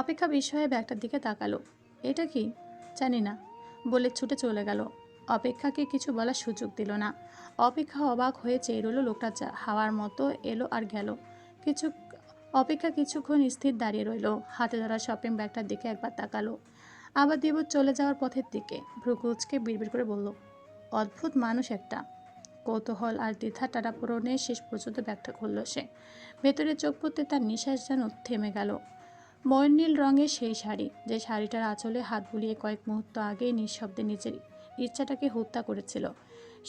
অপেক্ষা বিস্ময়ে ব্যাগটার দিকে তাকালো। এটা কি? জানি না, বলে ছুটে চলে গেল। অপেক্ষাকে কিছু বলার সুযোগ দিল না। অপেক্ষা অবাক হয়ে চেয়ে রইল। লোকটা হাওয়ার মতো এলো আর গেল। কিছু অপেক্ষা কিছুক্ষণ স্থির দাঁড়িয়ে রইল, হাতে ধরা শপিং ব্যাগটার দিকে একবার তাকালো, আবার দীপু চলে যাওয়ার পথের দিকে। ভ্রু কুঁচকে বিড়বিড় করে বলল, অদ্ভুত মানুষ একটা। কৌতূহল আর দ্বিধা টানাপোড়েনে শেষ পর্যন্ত ব্যাগটা খুলল সে। ভেতরে চোখ পড়তে তার নিঃশ্বাস যেন থেমে গেল। ময়ূর নীল রঙের সেই শাড়ি, যে শাড়িটার আঁচলে হাত বুলিয়ে কয়েক মুহূর্ত আগে নিঃশব্দে নিজের ইচ্ছাটাকে হত্যা করেছিল।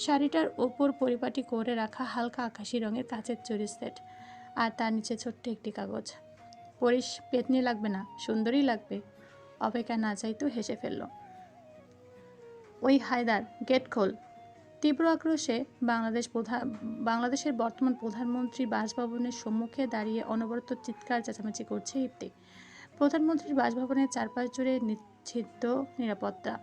শাড়িটার ওপর পরিপাটি করে রাখা হালকা আকাশি রঙের কাচের চুড়ি সেট, আর তার নিচে ছোট্ট একটি কাগজ। পরিস, পেতনি লাগবে না, সুন্দরই লাগবে। অপেক্ষা না চাইতেও হেসে ফেলল। ওই হায়দার, গেট খোল। তীব্র আক্রোশে বাংলাদেশের বর্তমান প্রধানমন্ত্রীর বাসভবনের সম্মুখে দাঁড়িয়ে অনবরত চিৎকার চেঁচামেচি করছে ইফতি। প্রধানমন্ত্রীর বাসভবনের চারপাশ জুড়ে নিশ্ছিদ্র নিরাপত্তা।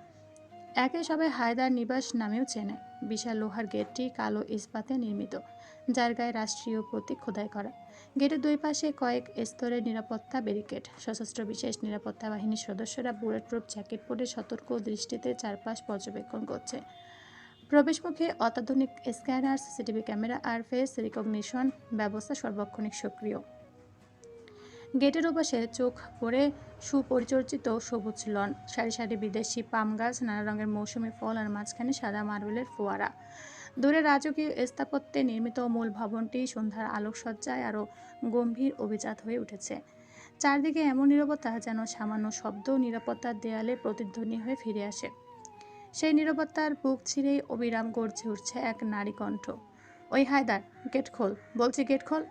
একে সবাই হায়দার নিবাস নামেও চেনে। বিশাল লোহার গেটটি কালো ইস্পাতে নির্মিত, যার গায়ে রাষ্ট্রীয় প্রতীক খোদাই করা। গেটের দুই পাশে কয়েক স্তরের নিরাপত্তা ব্যারিকেড। সশস্ত্র বিশেষ নিরাপত্তা বাহিনীর সদস্যরা বুলেট প্রুফ জ্যাকেট পরে সতর্ক দৃষ্টিতে চারপাশ পর্যবেক্ষণ করছে। প্রবেশমুখে অত্যাধুনিক স্ক্যানার, সিসিটিভি ক্যামেরা আর ফেস রিকগনিশন ব্যবস্থা সর্বক্ষণিক সক্রিয়। গেটের ওপাশে চোখ পড়ে সুপরিচর্চিত সবুজ লন, সারি সারি বিদেশি পাম গাছ, নানা রঙের মৌসুমি ফল, আর মাঝখানে সাদা মার্বেলের ফোয়ারা। দূরে রাজকীয় স্থাপত্যে নির্মিত মূল ভবনটি সন্ধ্যার আলোকসজ্জায় আরও গম্ভীর অভিজাত হয়ে উঠেছে। চারদিকে এমন নীরবতা যেন সামান্য শব্দ নিরাপত্তার দেয়ালে প্রতিধ্বনি হয়ে ফিরে আসে। সেই নীরবতার বুক ছিঁড়েই অবিরাম গর্জে উঠছে এক নারী কণ্ঠ। ওই হায়দার, গেট খোল, বলছি গেট খোল।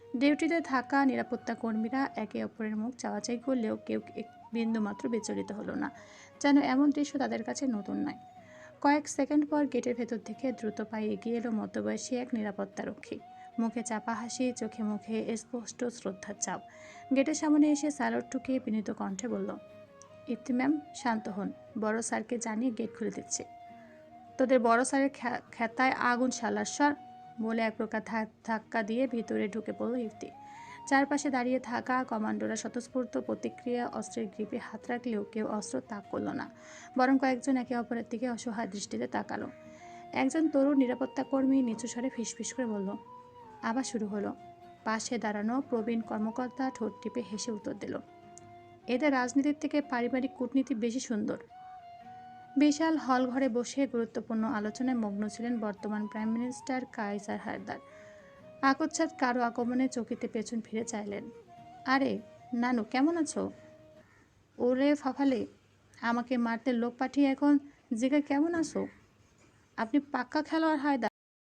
ডিউটিতে থাকা নিরাপত্তা কর্মীরা একে অপরের মুখ চাওয়াচাই করলেও কেউ এক বিন্দুমাত্র বিচলিত হলো না, যেন এমন দৃশ্য তাদের কাছে নতুন নয়। কয়েক সেকেন্ড পর গেটের ভেতর থেকে দ্রুত পায়ে এগিয়ে এলো মধ্যবয়সী এক নিরাপত্তারক্ষী। মুখে চাপা হাসি, চোখে মুখে স্পষ্ট শ্রদ্ধার ছাপ। গেটের সামনে এসে স্যালুট ঠুকিয়ে বিনীত কণ্ঠে বলল, ইফতি ম্যাম, শান্ত হন। বড় স্যারকে জানিয়ে গেট খুলে দিচ্ছে। তোদের বড় স্যারের খেতায় আগুন শালার, বলে এক প্রকার ধাক্কা দিয়ে ভিতরে ঢুকে পড়ল ইফতি। চারপাশে দাঁড়িয়ে থাকা কমান্ডোরা স্বতঃস্ফূর্ত প্রতিক্রিয়া অস্ত্রের গ্রিপে হাত রাখলেও কেউ অস্ত্র তাক করল না, বরং কয়েকজন একে অপরের দিকে অসহায় দৃষ্টিতে তাকালো। একজন তরুণ নিরাপত্তা কর্মী নিচু স্বরে ফিসফিস করে বলল, আবার শুরু হলো। পাশে দাঁড়ানো প্রবীণ কর্মকর্তা ঠোঁট টিপে হেসে উত্তর দিল, এদের রাজনীতির থেকে পারিবারিক কূটনীতি বেশি সুন্দর। বিশাল হল ঘরে বসে গুরুত্বপূর্ণ আলোচনায় মগ্ন ছিলেন বর্তমান প্রাইম মিনিস্টার কায়সার হায়দার। আকস্মাৎ কারো আগমনে চকিতে পেছন ফিরে চাইলেন। আরে নানু, কেমন আছো? ওরে ফাফালে, আমাকে মারতে লোক পাঠিয়ে এখন জিগে কেমন আছো? আপনি পাক্কা খেলোয়াড় হায়দার।